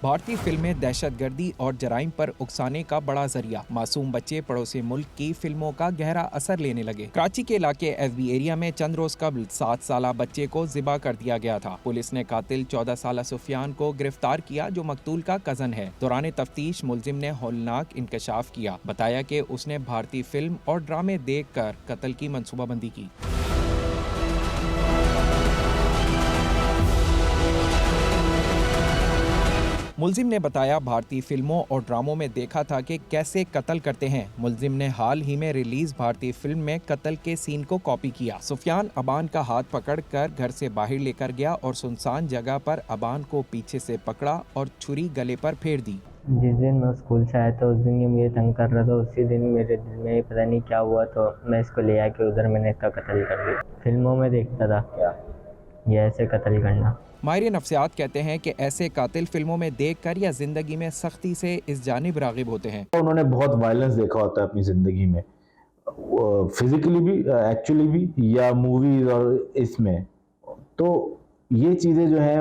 भारतीय फिल्में दहशतगर्दी और जराइम पर उकसाने का बड़ा जरिया। मासूम बच्चे पड़ोसी मुल्क की फिल्मों का गहरा असर लेने लगे। कराची के इलाके एफबी एरिया में चंद रोज कबल 7 साला बच्चे को जिबा कर दिया गया था। पुलिस ने कातिल 14 साला सुफियान को गिरफ्तार किया, जो मकतूल का कजन है। दौरान तफ्तीश मुलजिम ने हौलनाक इंकशाफ किया। बताया कि उसने भारतीय फिल्म और ड्रामे देख कर कत्ल की मंसूबाबंदी की। मुलजिम ने बताया, भारतीय फिल्मों और ड्रामों में देखा था कि कैसे कत्ल करते हैं। मुलजिम ने हाल ही में रिलीज भारतीय फिल्म में कत्ल के सीन को कॉपी किया। सुफियान अबान का हाथ पकड़कर घर से बाहर लेकर गया और सुनसान जगह पर अबान को पीछे से पकड़ा और छुरी गले पर फेर दी। जिस दिन मैं स्कूल से आया था उस दिन ये मुझे तंग कर रहा था। उसी दिन मेरे दिल में पता नहीं क्या हुआ, तो मैं इसको ले आके उधर मैंने इसका कत्ल कर दिया। फिल्मों में देखता था क्या ये ऐसे कत्ल करना। माहिर नफ्सियात कहते हैं कि ऐसे कातिल फिल्मों में देखकर या जिंदगी में सख्ती से इस जानिब रागिब होते हैं। उन्होंने बहुत वायलेंस देखा होता है अपनी जिंदगी में, फिजिकली भी, एक्चुअली भी, या मूवीज और इसमें। तो ये चीजें जो है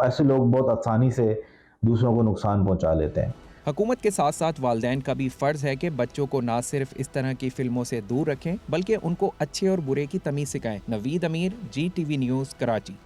ऐसे लोग बहुत आसानी से दूसरों को नुकसान पहुंचा लेते हैं। हुकूमत के साथ साथ वालिदैन का भी फर्ज है कि बच्चों को ना सिर्फ इस तरह की फिल्मों से दूर रखें, बल्कि उनको अच्छे और बुरे की तमीज़ सिखाएं। नवीद अमीर, GTV न्यूज़, कराची।